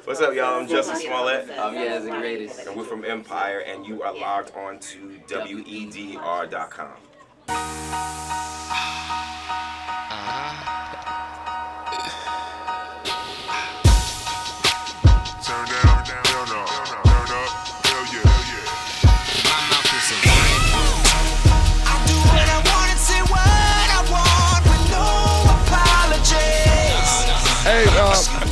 What's up, y'all? I'm Jussie Smollett. I'm Yazz, the greatest. And we're from Empire, and you are logged on to WEDR.com. Turn down, turn up, hell yeah. My mouth is a wine. I do what I want and say what I want with no apologies. Hey,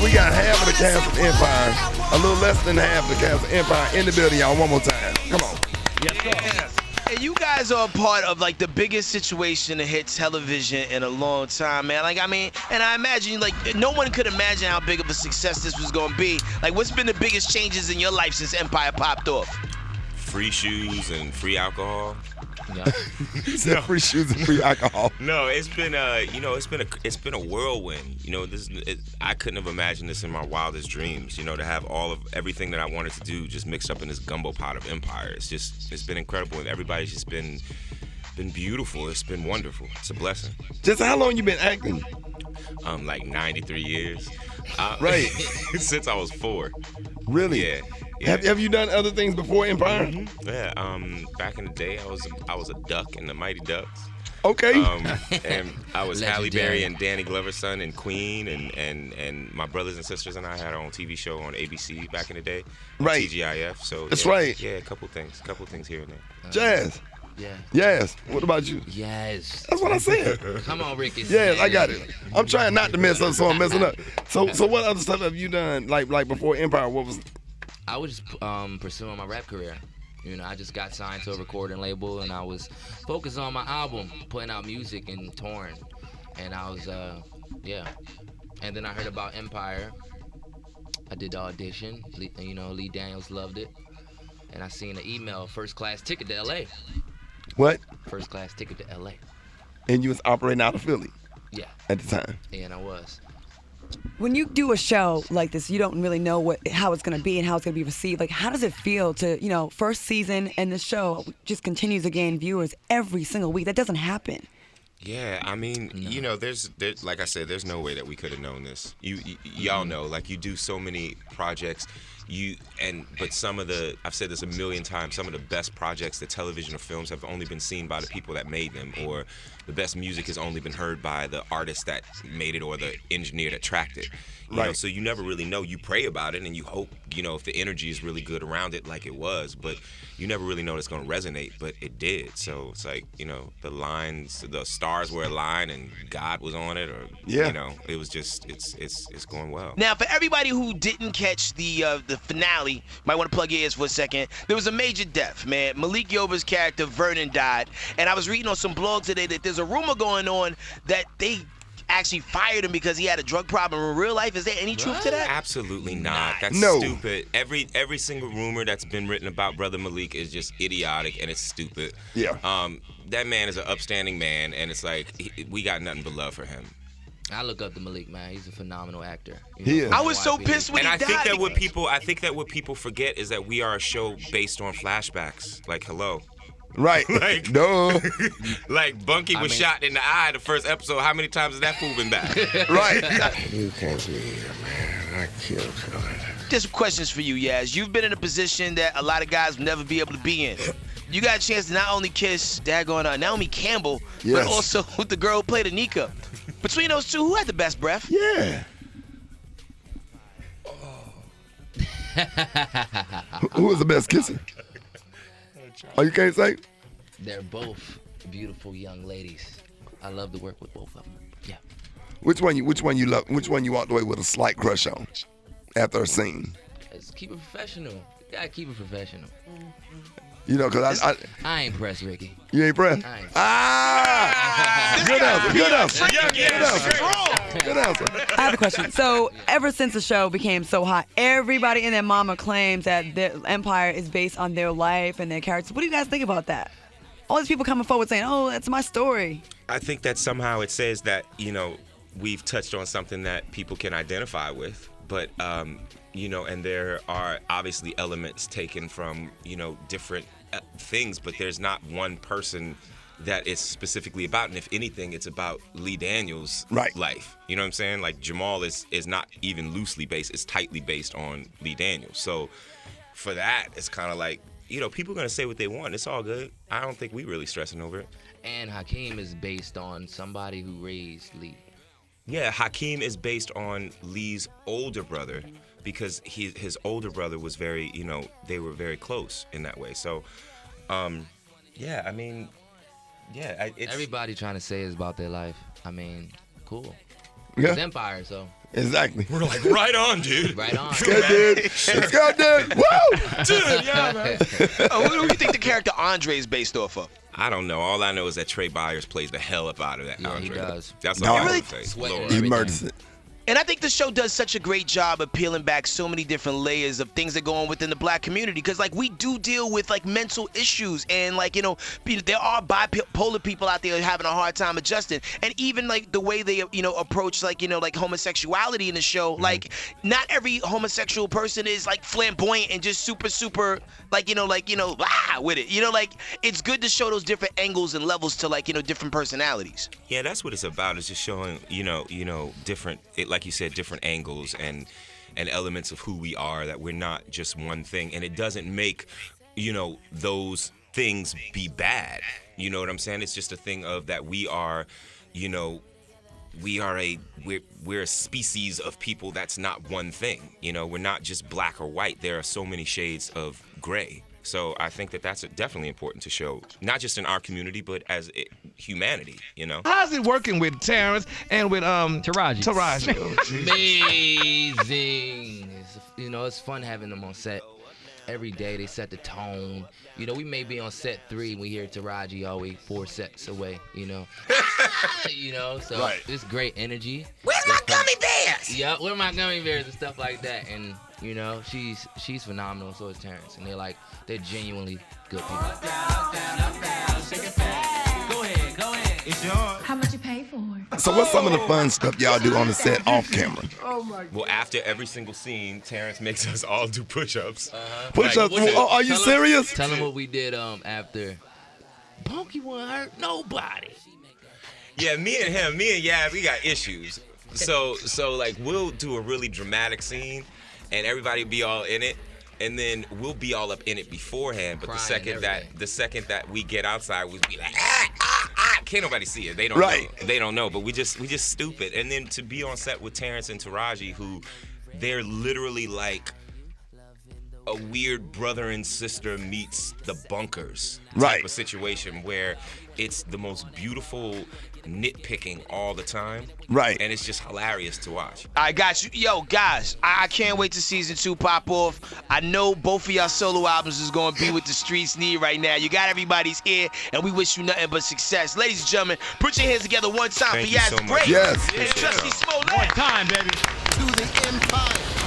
we got half of the cast of Empire, a little less than half of the cast of Empire in the building, y'all. One more time. Come on. Yes. And you guys are a part of like the biggest situation to hit television in a long time, man. Like, I mean, and I imagine like no one could imagine how big of a success this was gonna be. Like, what's been the biggest changes in your life since Empire popped off? Free shoes and free alcohol. Yeah. Except free shoes and free alcohol. No, it's been it's been a whirlwind. I couldn't have imagined this in my wildest dreams. To have everything that I wanted to do just mixed up in this gumbo pot of Empire. It's been incredible, and everybody's just been beautiful. It's been wonderful. It's a blessing. Just how long you been acting? Like 93 years. Right. Since I was 4. Really? Yeah. Have you done other things before Empire? Mm-hmm. Yeah. Back in the day, I was a duck in the Mighty Ducks. Okay. And I was Halle Berry Legendary. and Danny Glover's son in Queen, and my brothers and sisters and I had our own TV show on ABC back in the day. On Right. TGIF. So That's yeah, right. Yeah, a couple things here and there. Jazz. Yeah. Yes. What about you? Yes. That's what I said. Come on, Ricky. Yes, I got it. I'm trying not to mess up, so I'm messing up. So what other stuff have you done like before Empire? What was? I was just pursuing my rap career. I just got signed to a recording label, and I was focused on my album, putting out music and touring. And I was, yeah. And then I heard about Empire. I did the audition. Lee Daniels loved it. And I seen the email, first class ticket to LA. What? First class ticket to LA. And you was operating out of Philly Yeah. at the time. And I was. When you do a show like this, you don't really know how it's going to be and how it's going to be received. Like, how does it feel to, first season and the show just continues to gain viewers every single week? That doesn't happen. Yeah, I mean, there's like I said, there's no way that we could have known this. Y'all know, like, you do so many projects. But some of I've said this a million times, some of the best projects that television or films have only been seen by the people that made them, or the best music has only been heard by the artist that made it or the engineer that tracked it. Right. So you never really know. You pray about it and you hope, if the energy is really good around it like it was, but you never really know it's going to resonate, but it did. So it's like, the lines, the stars were aligned and God was on it, or, it was just, it's going well. Now, for everybody who didn't catch the finale, might want to plug your ears for a second. There was a major death, man. Malik Yoba's character Vernon died, and I was reading on some blogs today that there's a rumor going on that they actually fired him because he had a drug problem in real life. Is there any truth to that? Absolutely not. That's No. stupid. Every single rumor that's been written about Brother Malik is just idiotic and it's stupid. Yeah. That man is an upstanding man, and it's like we got nothing but love for him. I look up to Malik, man. He's a phenomenal actor. He is. I was so pissed when And he I died. think that what people forget is that we are a show based on flashbacks. Like, hello. Right. Like, Duh. Like, Bunky was shot in the eye the first episode. How many times has that fool been back? Right. You can't be here, man. I killed you. Just questions for you, Yazz. You've been in a position that a lot of guys will never be able to be in. You got a chance to not only kiss daggone Naomi Campbell, Yes. but also the girl who played Anika. Between those two, who had the best breath? Yeah. Who was the best kisser? Oh, you can't say? They're both beautiful young ladies. I love to work with both of them. Yeah. Which one you love? Which one you walked away with a slight crush on after a scene? Let's keep it professional. You gotta keep it professional. Because I ain't pressed, Ricky. you ain't pressed. I ain't. Good answer. Good answer. Good answer. I have a question. So, ever since the show became so hot, everybody and their mama claims that their Empire is based on their life and their characters. What do you guys think about that? All these people coming forward saying, "Oh, that's my story." I think that somehow it says that, we've touched on something that people can identify with, but, and there are obviously elements taken from, different things, but there's not one person that it's specifically about. And if anything, it's about Lee Daniels' Right. life. You know what I'm saying? Like Jamal is not even loosely based. It's tightly based on Lee Daniels. So for that, it's kind of like, you know, people are going to say what they want. It's all good. I don't think we really stressing over it. And Hakeem is based on somebody who raised Lee. Yeah, Hakeem is based on Lee's older brother because his older brother was very, you know, they were very close in that way. So, yeah, I mean, yeah. It's, Everybody trying to say is about their life. I mean, cool. Yeah. It's Empire, so Exactly. we're like, right on, dude. right on. Good, dude. Let's go, dude. Woo! Dude, yeah, man. Who do you think the character Andre is based off of? I don't know. All I know is that Trey Byers plays the hell up out of that. Yeah, Andre. he does. That's No, all I really? can say. Sweating Lord. He everything. murders it. And I think the show does such a great job of peeling back so many different layers of things that go on within the black community. Because, like, we do deal with, like, mental issues. And, like, you know, there are bipolar people out there having a hard time adjusting. And even, like, the way they, you know, approach, like, you know, like, homosexuality in the show. Like, not every homosexual person is, like, flamboyant and just super, like, with it. You know, like, it's good to show those different angles and levels to, like, you know, different personalities. Yeah, that's what it's about. It's just showing, you know, different, like you said, different angles and elements of who we are. That we're not just one thing, and it doesn't make, you know, those things be bad. You know what I'm saying? It's just a thing of that we are, you know, we're a species of people that's not one thing. You know, we're not just black or white. There are so many shades of gray. So I think that's definitely important to show, not just in our community, but as humanity, you know? How's it working with Terrence and with Taraji. Amazing. It's fun having them on set. Every day they set the tone. You know, we may be on set 3 and we hear Taraji all the way 4 sets away, you know. So Right. it's great energy. Where's my gummy bears? Yeah, where are my gummy bears and stuff like that. And, you know, she's phenomenal, so is Terrence. And they're genuinely good people. How much you pay for it? So what's some of the fun stuff y'all do on the set off camera? Well, after every single scene, Terrence makes us all do push-ups. Push-ups? Oh, are you serious? Tell them what we did after. Punky won't hurt nobody. Yeah, me and Yazz, we got issues. So like we'll do a really dramatic scene, and everybody be all in it, and then we'll be all up in it beforehand. But Crying the second that we get outside, we'll be like, can't nobody see it. They don't Right. know. They don't know. But we just stupid. And then to be on set with Terrence and Taraji, who they're literally like a weird brother and sister meets the Bunkers type Right. of situation where it's the most beautiful nitpicking all the time. Right. And it's just hilarious to watch. I got you. Yo, guys, I can't wait to season 2 pop off. I know both of y'all solo albums is going to be what the streets need right now. You got everybody's ear, and we wish you nothing but success. Ladies and gentlemen, put your hands together one time Thank for you Yazz so much. Break Yes. and Jussie Smollett. One time, baby. To the empire.